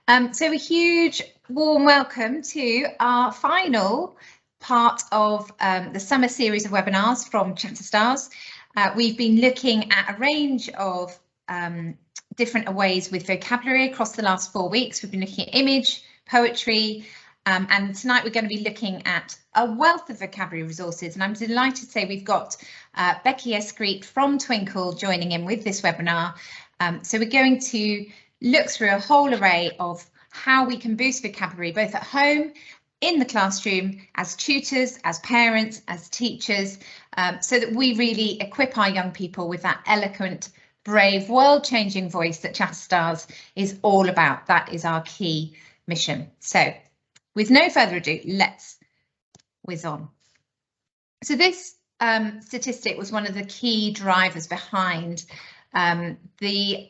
So a huge warm welcome to our final part of the summer series of webinars from ChatterStars. We've been looking at a range of different ways with vocabulary across the last 4 weeks. We've been looking at image, poetry, and tonight we're going to be looking at a wealth of vocabulary resources. And I'm delighted to say we've got Becky Escreet from Twinkl joining in with this webinar. So we're going to look through a whole array of how we can boost vocabulary, both at home, in the classroom, as tutors, as parents, as teachers, so that we really equip our young people with that eloquent, brave, world-changing voice that ChatterStars is all about. That is our key mission. So with no further ado, let's whiz on. So this statistic was one of the key drivers behind the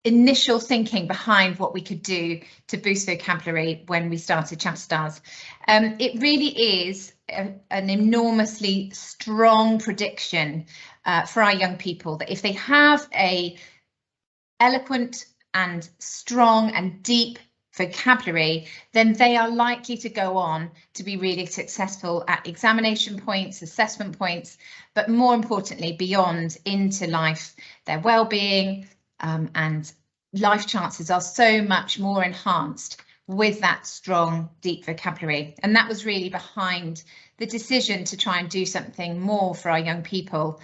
initial thinking behind what we could do to boost vocabulary when we started ChatterStars. It really is an enormously strong prediction for our young people that if they have a eloquent and strong and deep vocabulary, then they are likely to go on to be really successful at examination points, assessment points, but more importantly, beyond into life, their well-being, and life chances are so much more enhanced with that strong, deep vocabulary. And that was really behind the decision to try and do something more for our young people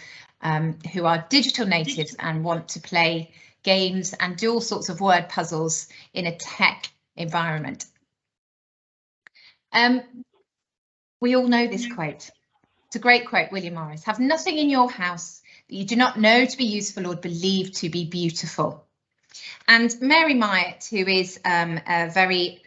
who are digital natives and want to play games and do all sorts of word puzzles in a tech environment. We all know this quote. It's a great quote, William Morris. Have nothing in your house that you do not know to be useful or believe to be beautiful. And Mary Myatt, who is a very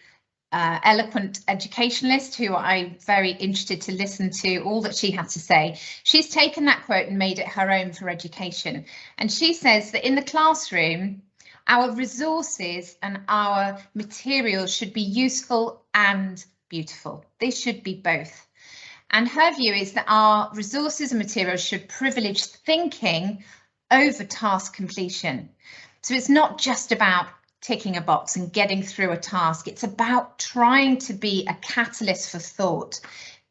eloquent educationalist who I'm very interested to listen to all that she had to say, she's taken that quote and made it her own for education. And she says that in the classroom, our resources and our materials should be useful and beautiful. They should be both. And her view is that our resources and materials should privilege thinking over task completion. So it's not just about ticking a box and getting through a task. It's about trying to be a catalyst for thought,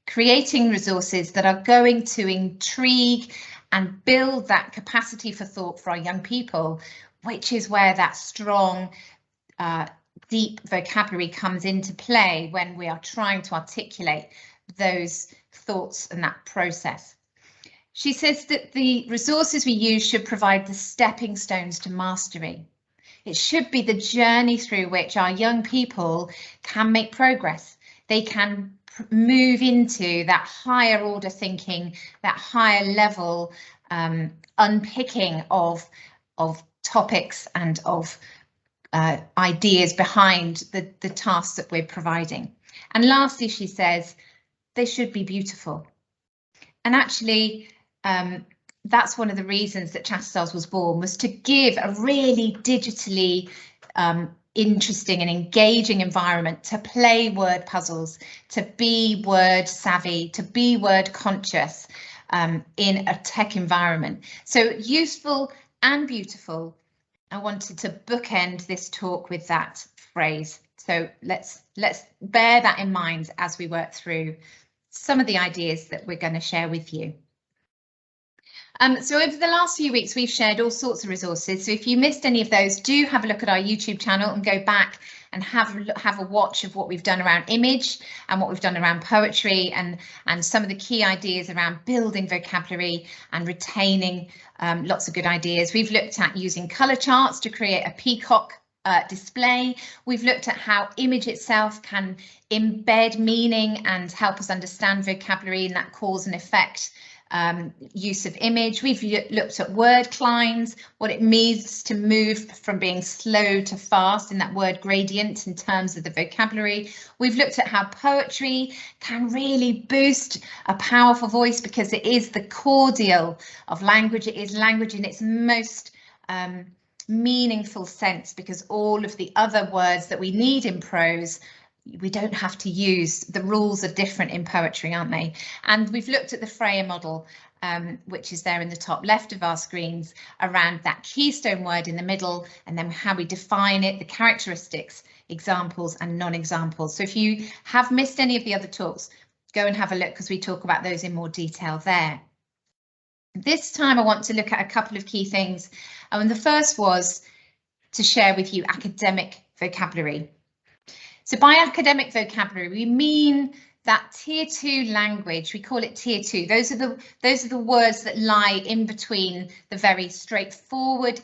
creating resources that are going to intrigue and build that capacity for thought for our young people, which is where that strong, deep vocabulary comes into play when we are trying to articulate those thoughts and that process. She says that the resources we use should provide the stepping stones to mastery. It should be the journey through which our young people can make progress. They can move into that higher order thinking, that higher level unpicking of topics and of ideas behind the tasks that we're providing. And lastly, she says they should be beautiful. And actually, that's one of the reasons that ChatterStars was born, was to give a really digitally interesting and engaging environment to play word puzzles, to be word savvy, to be word conscious in a tech environment. So useful and beautiful. I wanted to bookend this talk with that phrase. So let's bear that in mind as we work through some of the ideas that we're going to share with you. So over the last few weeks, we've shared all sorts of resources. So if you missed any of those, do have a look at our YouTube channel and go back and have a watch of what we've done around image and what we've done around poetry and some of the key ideas around building vocabulary and retaining lots of good ideas. We've looked at using colour charts to create a peacock display. We've looked at how image itself can embed meaning and help us understand vocabulary and that cause and effect use of image. We've looked at word climbs, what it means to move from being slow to fast in that word gradient in terms of the vocabulary. We've looked at how poetry can really boost a powerful voice because it is the cordial of language. It is language in its most meaningful sense, because all of the other words that we need in prose we don't have to use. The rules are different in poetry, aren't they? And we've looked at the Freya model which is there in the top left of our screens, around that keystone word in the middle, and then how we define it, the characteristics, examples and non-examples. So if you have missed any of the other talks, go and have a look because we talk about those in more detail there. This time I want to look at a couple of key things, and the first was to share with you academic vocabulary. So by academic vocabulary, we mean that tier 2 language. We call it tier 2. Those are the words that lie in between the very straightforward,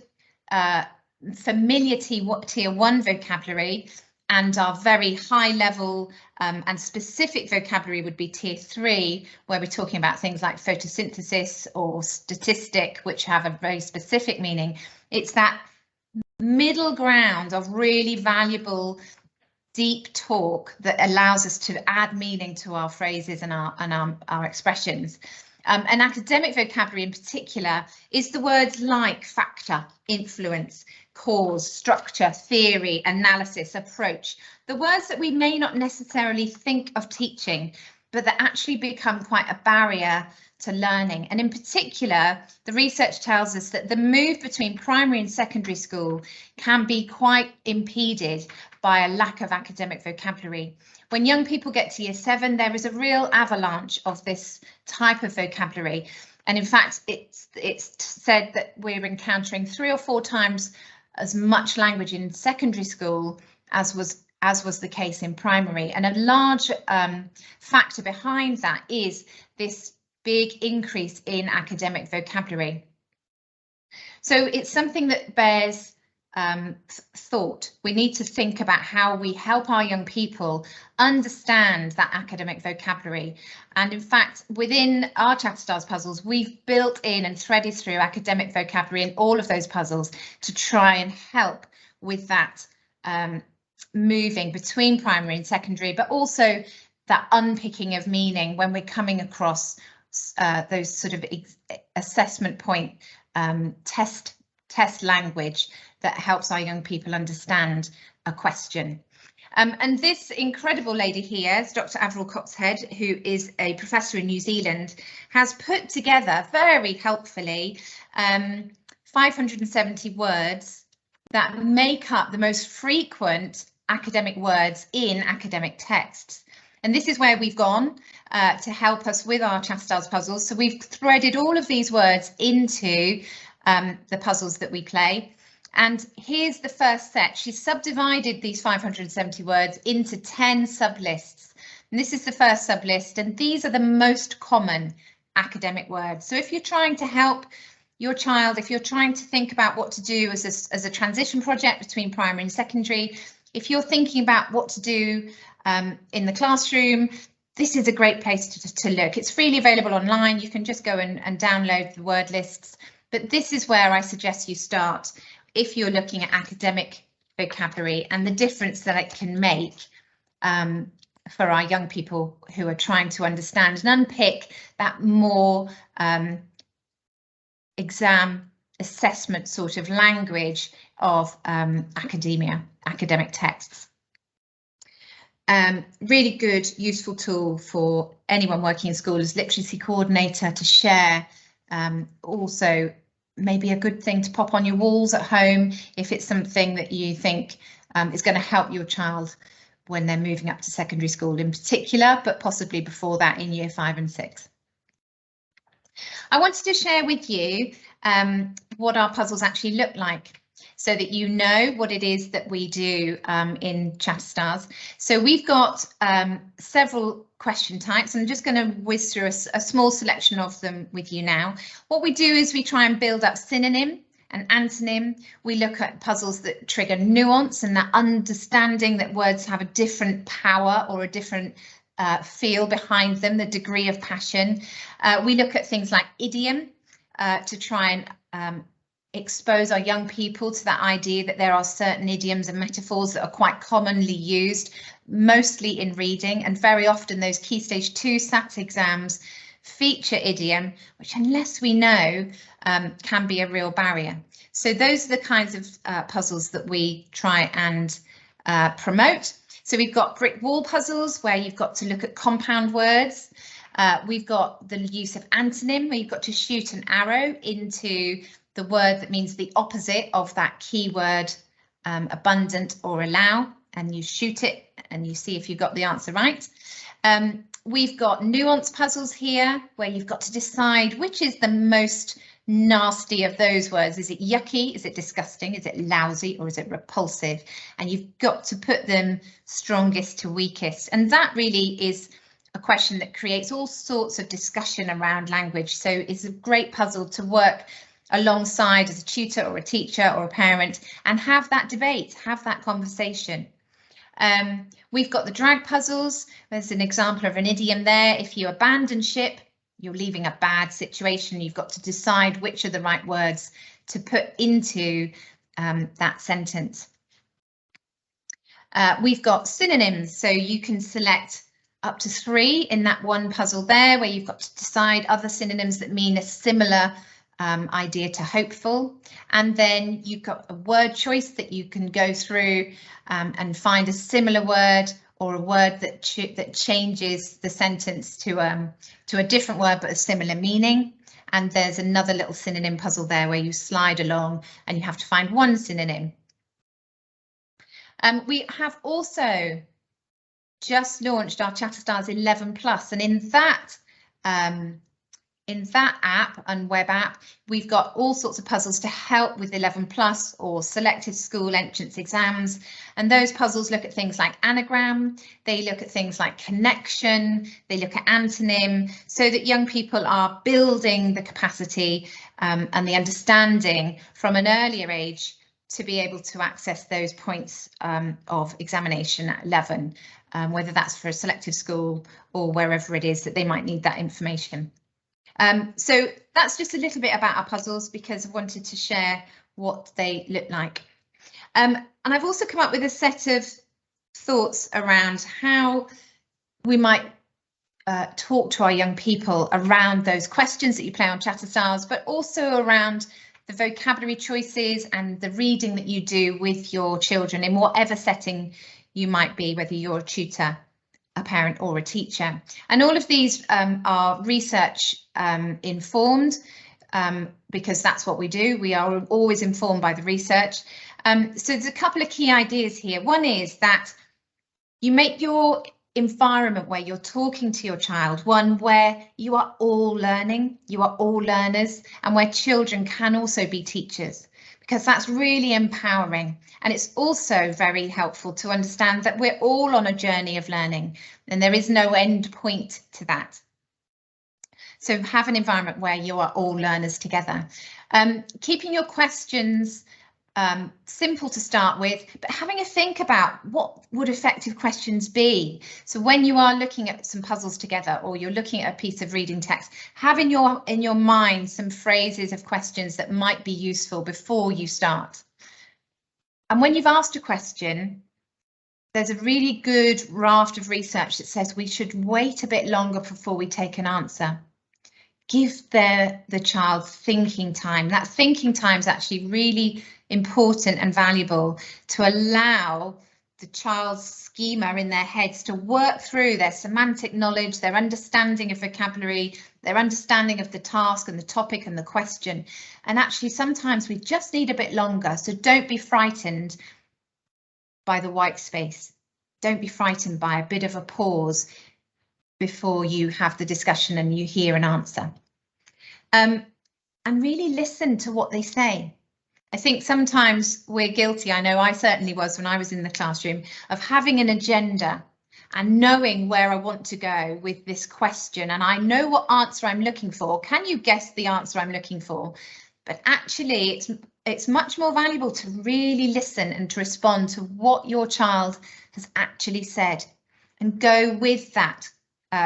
familiar tier 1 vocabulary and our very high level and specific vocabulary would be tier 3, where we're talking about things like photosynthesis or statistic, which have a very specific meaning. It's that middle ground of really valuable deep talk that allows us to add meaning to our phrases and our expressions. And academic vocabulary in particular is the words like factor, influence, cause, structure, theory, analysis, approach, the words that we may not necessarily think of teaching, but that actually become quite a barrier to learning. And in particular, the research tells us that the move between primary and secondary school can be quite impeded by a lack of academic vocabulary. When young people get to year 7, there is a real avalanche of this type of vocabulary. And in fact, it's said that we're encountering 3 or 4 times as much language in secondary school as was the case in primary. And a large factor behind that is this big increase in academic vocabulary. So it's something that bears thought. We need to think about how we help our young people understand that academic vocabulary. And in fact, within our ChatterStars puzzles, we've built in and threaded through academic vocabulary in all of those puzzles to try and help with that moving between primary and secondary, but also that unpicking of meaning when we're coming across those sort of assessment point test language that helps our young people understand a question. And this incredible lady here is Dr. Avril Coxhead, who is a professor in New Zealand, has put together very helpfully 570 words that make up the most frequent academic words in academic texts. And this is where we've gone to help us with our ChatterStars puzzles. So we've threaded all of these words into the puzzles that we play. And here's the first set. She's subdivided these 570 words into 10 sublists. And this is the first sublist, and these are the most common academic words. So if you're trying to help your child, if you're trying to think about what to do as a transition project between primary and secondary, if you're thinking about what to do in the classroom, this is a great place to look. It's freely available online. You can just go and download the word lists. But this is where I suggest you start if you're looking at academic vocabulary and the difference that it can make for our young people who are trying to understand and unpick that more exam assessment sort of language of academic texts. Really good, useful tool for anyone working in school as literacy coordinator to share. Also, maybe a good thing to pop on your walls at home if it's something that you think is going to help your child when they're moving up to secondary school in particular, but possibly before that in year 5 and 6. I wanted to share with you what our puzzles actually look like, so that you know what it is that we do in ChatterStars. So we've got several question types. I'm just going to whiz through a small selection of them with you now. What we do is we try and build up synonym and antonym. We look at puzzles that trigger nuance and that understanding that words have a different power or a different feel behind them, the degree of passion. We look at things like idiom to try and expose our young people to that idea that there are certain idioms and metaphors that are quite commonly used, mostly in reading, and very often those Key Stage 2 SAT exams feature idiom, which unless we know can be a real barrier. So those are the kinds of puzzles that we try and promote. So we've got brick wall puzzles where you've got to look at compound words. We've got the use of antonym, where you've got to shoot an arrow into the word that means the opposite of that keyword, abundant or allow, and you shoot it and you see if you've got the answer right. We've got nuance puzzles here, where you've got to decide which is the most nasty of those words. Is it yucky? Is it disgusting? Is it lousy? Or is it repulsive? And you've got to put them strongest to weakest. And that really is a question that creates all sorts of discussion around language. So it's a great puzzle to work alongside as a tutor or a teacher or a parent and have that debate, have that conversation. We've got the drag puzzles. There's an example of an idiom there. If you abandon ship, you're leaving a bad situation. You've got to decide which are the right words to put into that sentence. We've got synonyms, so you can select up to 3 in that one puzzle there, where you've got to decide other synonyms that mean a similar idea to hopeful. And then you've got a word choice that you can go through and find a similar word or a word that changes the sentence to a different word but a similar meaning. And there's another little synonym puzzle there where you slide along and you have to find one synonym. We have also just launched our ChatterStars 11+, and in that app and web app, we've got all sorts of puzzles to help with 11+ or selected school entrance exams. And those puzzles look at things like anagram, they look at things like connection, they look at antonym, so that young people are building the capacity and the understanding from an earlier age to be able to access those points of examination at 11, whether that's for a selective school or wherever it is that they might need that information. So that's just a little bit about our puzzles, because I wanted to share what they look like. And I've also come up with a set of thoughts around how we might talk to our young people around those questions that you play on ChatterStars, but also around the vocabulary choices and the reading that you do with your children in whatever setting you might be, whether you're a tutor, a parent or a teacher. And all of these are research informed, because that's what we do. We are always informed by the research. So there's a couple of key ideas here. One is that you make your environment where you're talking to your child one where you are all learning, you are all learners, and where children can also be teachers, because that's really empowering. And it's also very helpful to understand that we're all on a journey of learning and there is no end point to that. So have an environment where you are all learners together. Keeping your questions simple to start with, but having a think about what would effective questions be. So when you are looking at some puzzles together, or you're looking at a piece of reading text, have in your mind some phrases of questions that might be useful before you start. And when you've asked a question, there's a really good raft of research that says we should wait a bit longer before we take an answer. Give the child thinking time. That thinking time is actually really important and valuable to allow the child's schema in their heads to work through their semantic knowledge, their understanding of vocabulary, their understanding of the task and the topic and the question. And actually, sometimes we just need a bit longer. So don't be frightened by the white space. Don't be frightened by a bit of a pause before you have the discussion and you hear an answer. And really listen to what they say. I think sometimes we're guilty, I know I certainly was when I was in the classroom, of having an agenda and knowing where I want to go with this question, and I know what answer I'm looking for. Can you guess the answer I'm looking for? But actually it's much more valuable to really listen and to respond to what your child has actually said and go with that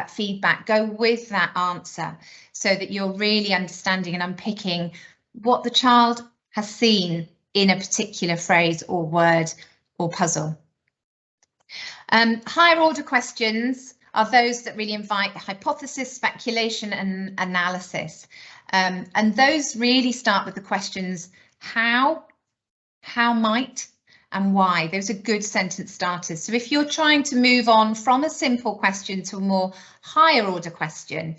feedback, go with that answer, so that you're really understanding and unpicking what the child has seen in a particular phrase or word or puzzle. Higher order questions are those that really invite hypothesis, speculation and analysis. And those really start with the questions how might, and why. Those are good sentence starters. So if you're trying to move on from a simple question to a more higher order question,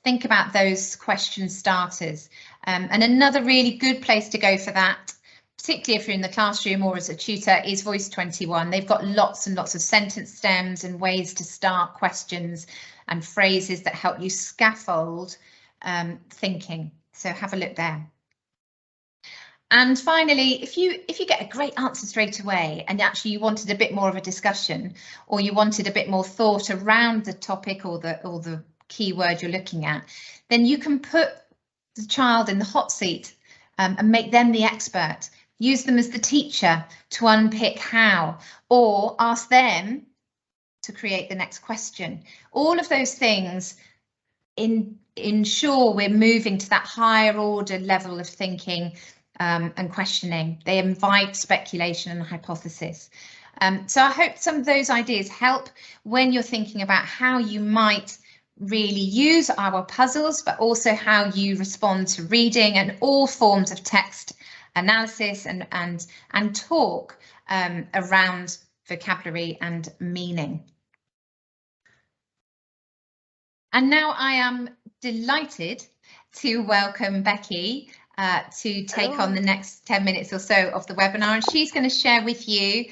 think about those question starters. And another really good place to go for that, particularly if you're in the classroom or as a tutor, is Voice 21. They've got lots and lots of sentence stems and ways to start questions and phrases that help you scaffold thinking. So have a look there. And finally, if you get a great answer straight away and actually you wanted a bit more of a discussion, or you wanted a bit more thought around the topic or the keyword you're looking at, then you can put the child in the hot seat and make them the expert. Use them as the teacher to unpick how, or ask them to create the next question. All of those things ensure we're moving to that higher order level of thinking and questioning. They invite speculation and hypothesis. So I hope some of those ideas help when you're thinking about how you might really use our puzzles, but also how you respond to reading and all forms of text analysis and talk around vocabulary and meaning. And now I am delighted to welcome Becky to take on the next 10 minutes or so of the webinar, and she's going to share with you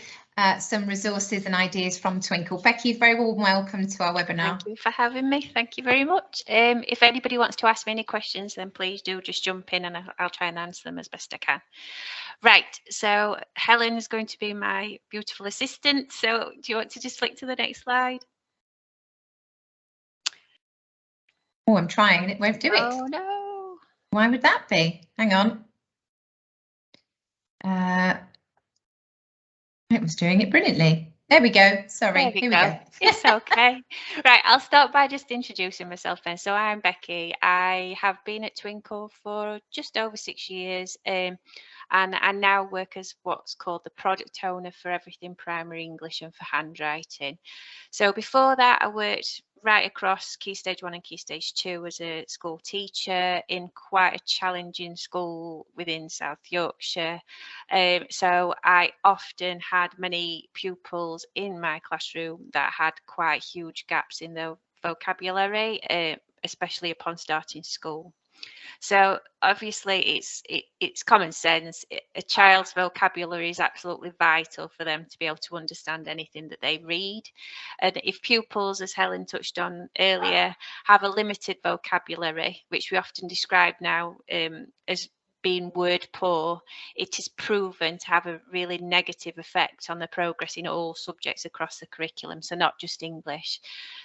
some resources and ideas from Twinkl. Becky, very warm welcome to our webinar. Thank you for having me. Thank you very much. If anybody wants to ask me any questions, then please do just jump in and I'll try and answer them as best I can. Right, so Helen is going to be my beautiful assistant. So do you want to just flick to the next slide? Oh, I'm trying and it won't do it. Oh no. Why would that be? Hang on. It was doing it brilliantly. There we go. Sorry. Here we go. It's okay. Right, I'll start by just introducing myself then. So I'm Becky. I have been at Twinkl for just over 6 years. And I now work as what's called the product owner for everything primary English and for handwriting. So before that, I worked right across Key Stage 1 and Key Stage 2 as a school teacher in quite a challenging school within South Yorkshire. So I often had many pupils in my classroom that had quite huge gaps in their vocabulary, especially upon starting school. So obviously it's common sense. A child's vocabulary is absolutely vital for them to be able to understand anything that they read. And if pupils, as Helen touched on earlier, have a limited vocabulary, which we often describe now as being word poor, it is proven to have a really negative effect on the progress in all subjects across the curriculum, so not just English.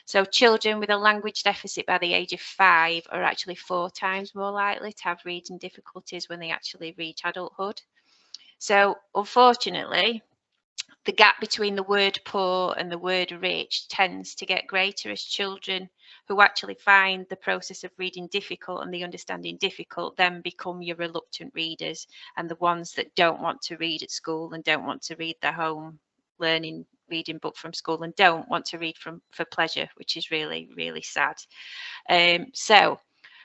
So children with a language deficit by the age of 5 are actually 4 times more likely to have reading difficulties when they actually reach adulthood. So unfortunately, the gap between the word poor and the word rich tends to get greater as children who actually find the process of reading difficult and the understanding difficult then become your reluctant readers, and the ones that don't want to read at school and don't want to read their home learning reading book from school and don't want to read for pleasure, which is really, really sad. So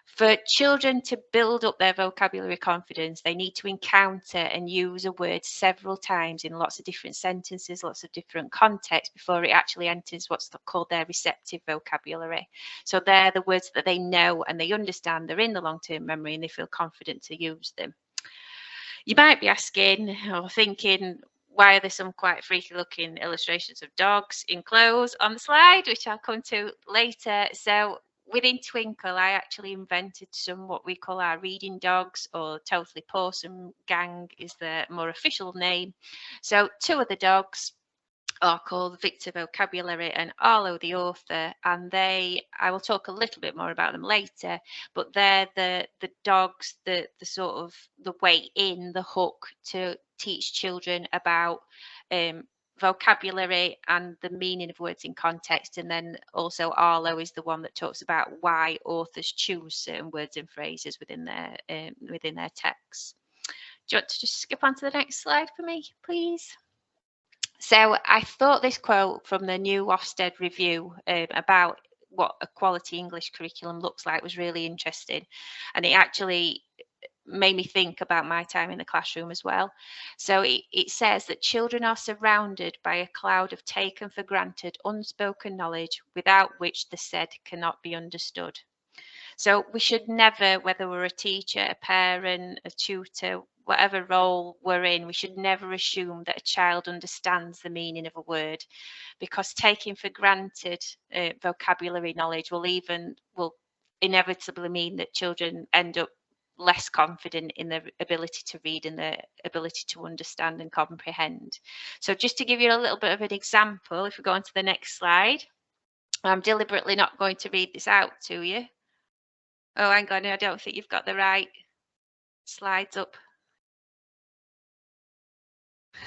for children to build up their vocabulary confidence, they need to encounter and use a word several times in lots of different sentences, lots of different contexts before it actually enters what's called their receptive vocabulary. So they're the words that they know and they understand, they're in the long-term memory and they feel confident to use them. You might be asking or thinking, why are there some quite freaky looking illustrations of dogs in clothes on the slide, which I'll come to later. So within Twinkl, I actually invented some what we call our reading dogs, or Totally Pawsome Gang is the more official name. So 2 of the dogs are called Victor Vocabulary and Arlo the author, and I will talk a little bit more about them later, but they're the dogs, the sort of the way in, the hook to teach children about vocabulary and the meaning of words in context. And then also Arlo is the one that talks about why authors choose certain words and phrases within their texts. Do you want to just skip on to the next slide for me, please? So I thought this quote from the new Ofsted review about what a quality English curriculum looks like was really interesting, and it actually made me think about my time in the classroom as well. So it says that children are surrounded by a cloud of taken for granted, unspoken knowledge without which the said cannot be understood. So we should never, whether we're a teacher, a parent, a tutor, whatever role we're in, we should never assume that a child understands the meaning of a word, because taking for granted vocabulary knowledge will inevitably mean that children end up less confident in their ability to read and their ability to understand and comprehend. So just to give you a little bit of an example, if we go on to the next slide, I'm deliberately not going to read this out to you. Oh, hang on, I don't think you've got the right slides up.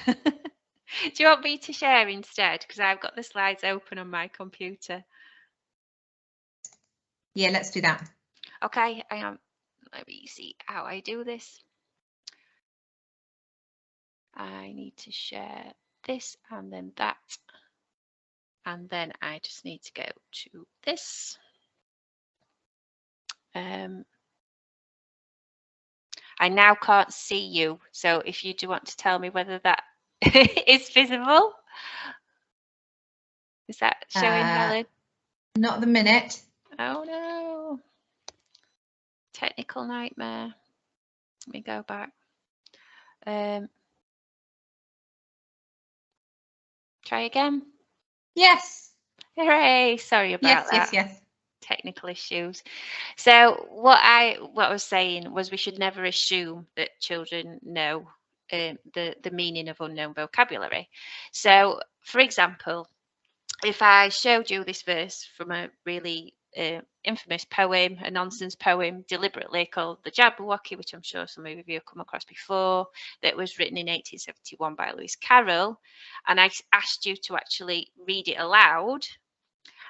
Do you want me to share instead? Because I've got the slides open on my computer. Yeah, let's do that. Okay, hang on. Let me see how I do this. I need to share this and then that. And then I just need to go to this. I now can't see you, so if you do want to tell me whether that is visible. Is that showing, Helen? Not at the minute. Oh no. Technical nightmare. Let me go back. Try again. Yes. Hooray. Sorry about that. Yes. Technical issues. So what I was saying was we should never assume that children know the meaning of unknown vocabulary. So, for example, if I showed you this verse from a really infamous poem, a nonsense poem, deliberately called The Jabberwocky, which I'm sure some of you have come across before, that was written in 1871 by Lewis Carroll, and I asked you to actually read it aloud,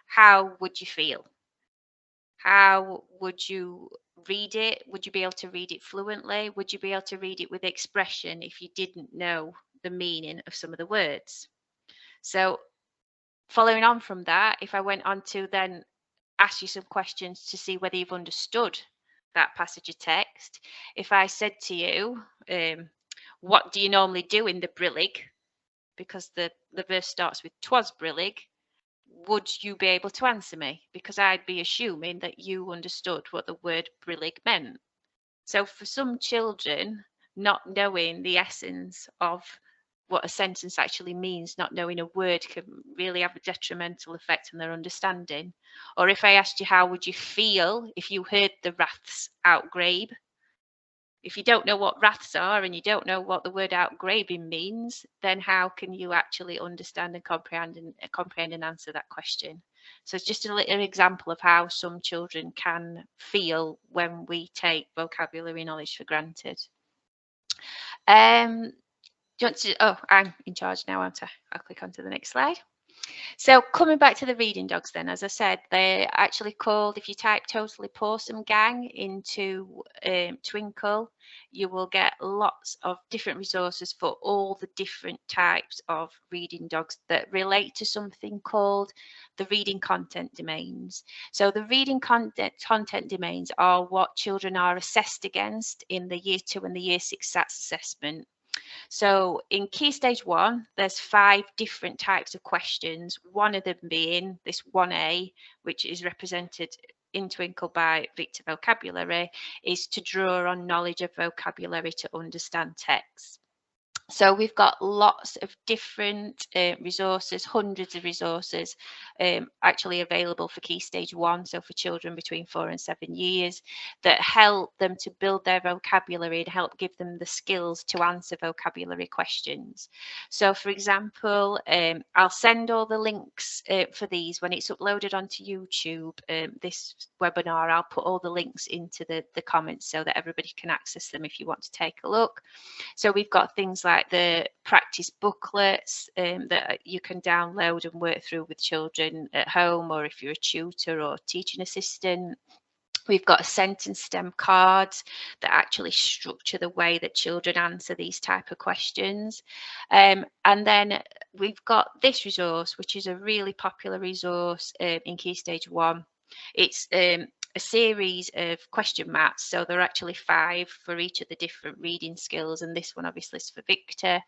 how would you feel? How would you read it? Would you be able to read it fluently? Would you be able to read it with expression if you didn't know the meaning of some of the words? So following on from that, if I went on to then ask you some questions to see whether you've understood that passage of text, if I said to you, what do you normally do in the brillig? Because the verse starts with 'twas brillig. Would you be able to answer me? Because I'd be assuming that you understood what the word brillig meant. So for some children, not knowing the essence of what a sentence actually means, not knowing a word, can really have a detrimental effect on their understanding. Or if I asked you, how would you feel if you heard the raths outgrabe? If you don't know what raths are and you don't know what the word outgrabing means, then how can you actually understand and comprehend and answer that question? So it's just a little example of how some children can feel when we take vocabulary knowledge for granted. Do you want to, oh, I'm in charge now, aren't I? I'll click onto the next slide. So coming back to the reading dogs then, as I said, they're actually called, if you type Totally Pawsome Gang into Twinkl, you will get lots of different resources for all the different types of reading dogs that relate to something called the reading content domains. So the reading content domains are what children are assessed against in the Year 2 and the Year 6 SATS assessment. So in Key Stage 1, there's 5 different types of questions, one of them being this 1A, which is represented in Twinkl by Victor Vocabulary, is to draw on knowledge of vocabulary to understand text. So we've got lots of different resources, hundreds of resources actually available for Key Stage 1, so for children between 4 and 7 years, that help them to build their vocabulary and help give them the skills to answer vocabulary questions. So for example, I'll send all the links for these when it's uploaded onto YouTube. This webinar, I'll put all the links into the comments so that everybody can access them if you want to take a look. So we've got things like the practice booklets that you can download and work through with children at home, or if you're a tutor or teaching assistant. We've got sentence stem cards that actually structure the way that children answer these type of questions. And then we've got this resource, which is a really popular resource in Key Stage 1. It's a series of question mats. So there are actually 5 for each of the different reading skills, and this one obviously is for Victor.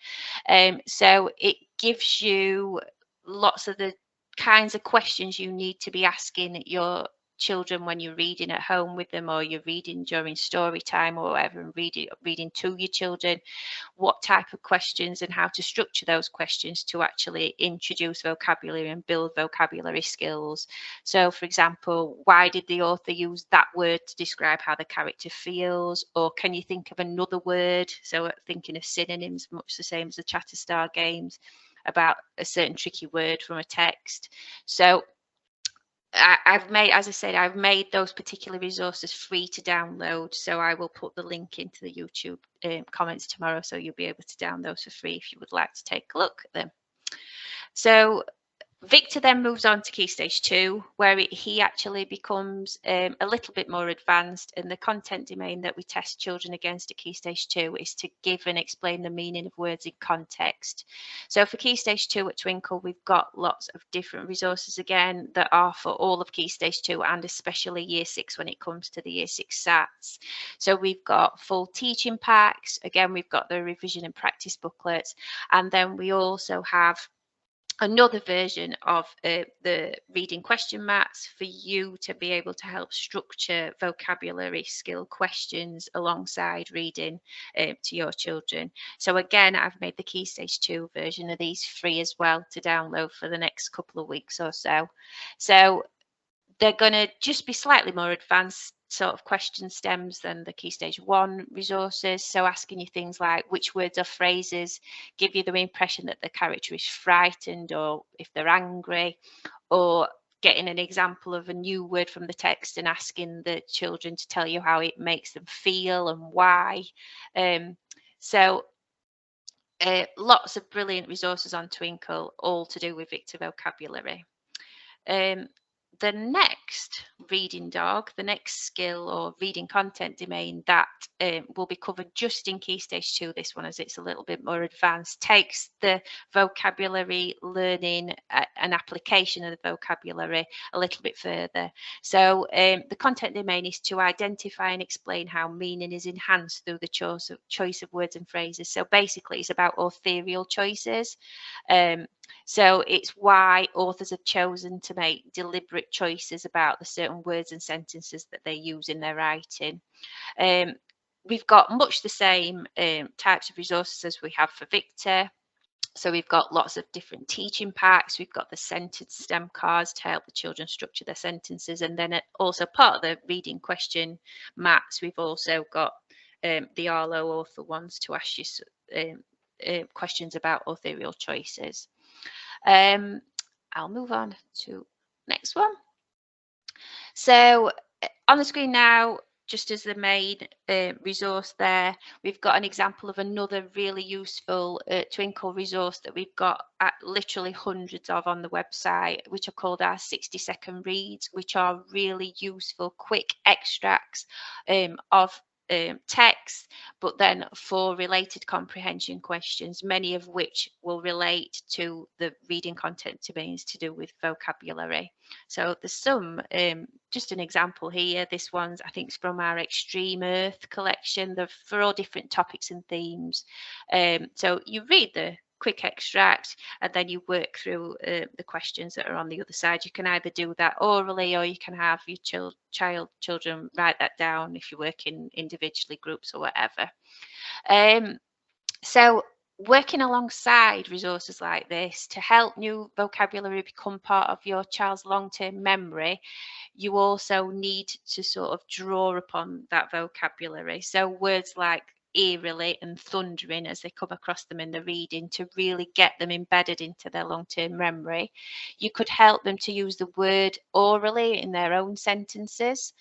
So it gives you lots of the kinds of questions you need to be asking your children when you're reading at home with them, or you're reading during story time or whatever, and reading to your children. What type of questions and how to structure those questions to actually introduce vocabulary and build vocabulary skills. So, for example, why did the author use that word to describe how the character feels? Or can you think of another word? So thinking of synonyms, much the same as the ChatterStar games, about a certain tricky word from a text. So I've made, as I said, I've made those particular resources free to download. So I will put the link into the YouTube comments tomorrow, so you'll be able to download those for free if you would like to take a look at them. So Victor then moves on to Key Stage 2, where he actually becomes a little bit more advanced, and the content domain that we test children against at Key Stage 2 is to give and explain the meaning of words in context. So for Key Stage 2 at Twinkl, we've got lots of different resources again that are for all of Key Stage 2 and especially Year 6 when it comes to the Year 6 SATs. So we've got full teaching packs, again we've got the revision and practice booklets, and then we also have another version of the reading question mats for you to be able to help structure vocabulary skill questions alongside reading to your children. So again, I've made the Key Stage 2 version of these free as well to download for the next couple of weeks or so. So they're going to just be slightly more advanced sort of question stems than the Key Stage 1 resources. So asking you things like which words or phrases give you the impression that the character is frightened or if they're angry, or getting an example of a new word from the text and asking the children to tell you how it makes them feel and why. Lots of brilliant resources on Twinkl, all to do with Victor vocabulary. The next reading dog, the next skill or reading content domain that will be covered just in Key Stage 2, this one as it's a little bit more advanced, takes the vocabulary learning and application of the vocabulary a little bit further. So the content domain is to identify and explain how meaning is enhanced through the choice of words and phrases. So basically it's about authorial choices. So it's why authors have chosen to make deliberate choices about the certain words and sentences that they use in their writing. We've got much the same types of resources as we have for Victor. So we've got lots of different teaching packs. We've got the sentence stem cards to help the children structure their sentences. And then also part of the reading question mats, we've also got the Arlo author ones to ask you questions about authorial choices. I'll move on to next one. So on the screen now, just as the main resource there, we've got an example of another really useful Twinkl resource that we've got literally hundreds of on the website, which are called our 60-second reads, which are really useful, quick extracts of text, but then for related comprehension questions, many of which will relate to the reading content domains to do with vocabulary. So there's some, just an example here. This one's, I think, is from our Extreme Earth collection. They're for all different topics and themes. So you read the quick extract and then you work through the questions that are on the other side. You can either do that orally or you can have your children write that down if you work in individually groups or whatever. So working alongside resources like this to help new vocabulary become part of your child's long-term memory, you also need to sort of draw upon that vocabulary. So words like eerily and thundering as they come across them in the reading, to really get them embedded into their long-term memory. You could help them to use the word orally in their own sentences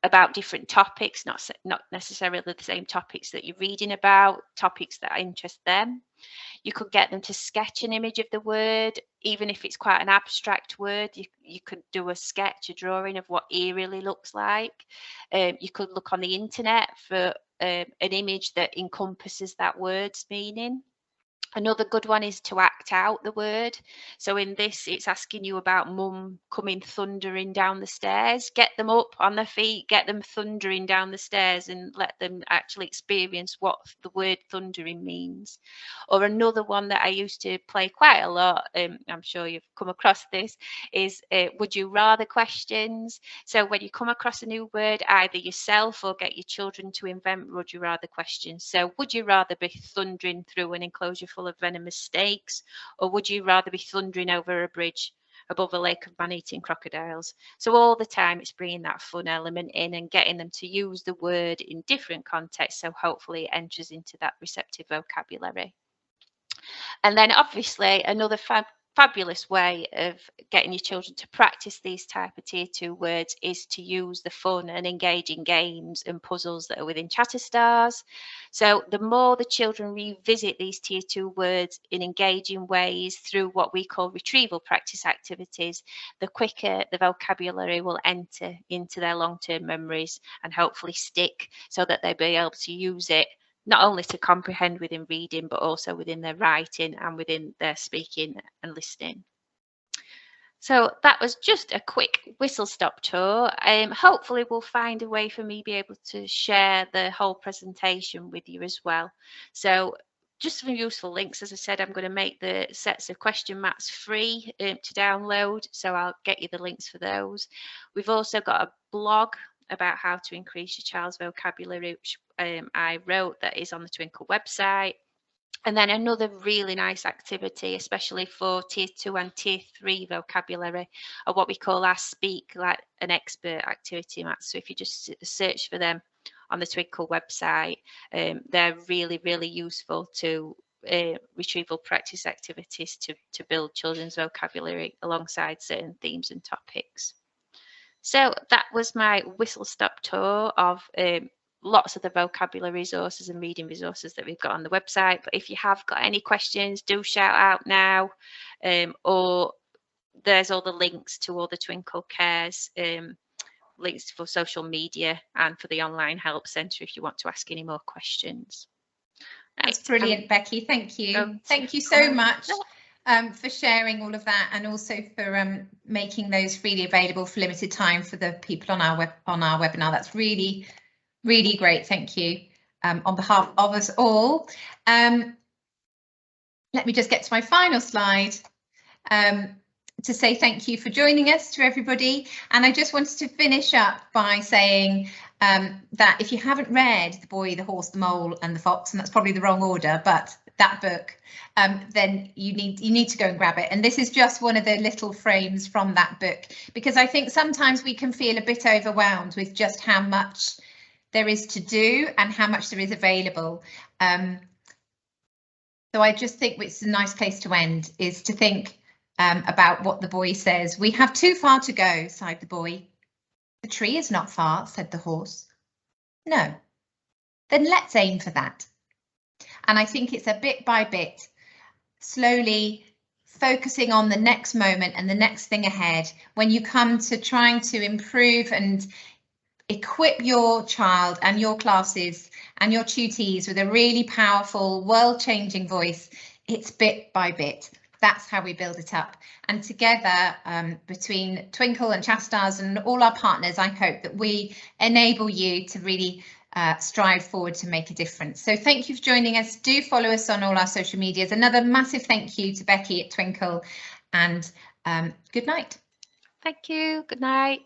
about different topics, not necessarily the same topics that you're reading about, topics that interest them. You could get them to sketch an image of the word, even if it's quite an abstract word. You could do a sketch, a drawing of what eerily looks like. You could look on the internet for an image that encompasses that word's meaning. Another good one is to act out the word. So in this, it's asking you about mum coming thundering down the stairs. Get them up on their feet, get them thundering down the stairs, and let them actually experience what the word thundering means. Or another one that I used to play quite a lot, I'm sure you've come across this, is would you rather questions. So when you come across a new word, either yourself or get your children to invent would you rather questions. So would you rather be thundering through an enclosure full of venomous snakes, or would you rather be thundering over a bridge above a lake of man-eating crocodiles? So all the time it's bringing that fun element in and getting them to use the word in different contexts, so hopefully it enters into that receptive vocabulary. And then obviously another fabulous way of getting your children to practice these type of tier 2 words is to use the fun and engaging games and puzzles that are within ChatterStars. So the more the children revisit these tier 2 words in engaging ways through what we call retrieval practice activities, the quicker the vocabulary will enter into their long-term memories and hopefully stick, so that they'll be able to use it not only to comprehend within reading, but also within their writing and within their speaking and listening. So that was just a quick whistle-stop tour. Hopefully we'll find a way for me to be able to share the whole presentation with you as well. So just some useful links. As I said, I'm going to make the sets of question maps free to download, so I'll get you the links for those. We've also got a blog about how to increase your child's vocabulary, which I wrote, that is on the Twinkl website. And then another really nice activity, especially for tier 2 and tier 3 vocabulary, are what we call our Speak Like an Expert activity mats. So if you just search for them on the Twinkl website, they're really, really useful to retrieval practice activities to build children's vocabulary alongside certain themes and topics. So that was my whistle-stop tour of lots of the vocabulary resources and reading resources that we've got on the website. But if you have got any questions, do shout out now, or there's all the links to all the Twinkl Cares, links for social media and for the online help centre if you want to ask any more questions. That's brilliant, Becky. Thank you. Thank you so much for sharing all of that, and also for making those freely available for limited time for the people on our webinar. That's really, really great. Thank you on behalf of us all. Let me just get to my final slide to say thank you for joining us to everybody. And I just wanted to finish up by saying that if you haven't read The Boy, the Horse, the Mole and the Fox, and that's probably the wrong order, but that book, then you need to go and grab it. And this is just one of the little frames from that book, because I think sometimes we can feel a bit overwhelmed with just how much there is to do and how much there is available. So I just think it's a nice place to end, is to think about what the boy says. We have too far to go, sighed the boy. The tree is not far, said the horse. No, then let's aim for that. And I think it's a bit by bit, slowly focusing on the next moment and the next thing ahead. When you come to trying to improve and equip your child and your classes and your tutees with a really powerful, world-changing voice, it's bit by bit. That's how we build it up. And together, between Twinkl and ChatterStars and all our partners, I hope that we enable you to really strive forward to make a difference. So thank you for joining us. Do follow us on all our social medias. Another massive thank you to Becky at Twinkl, and good night. Thank you. Good night.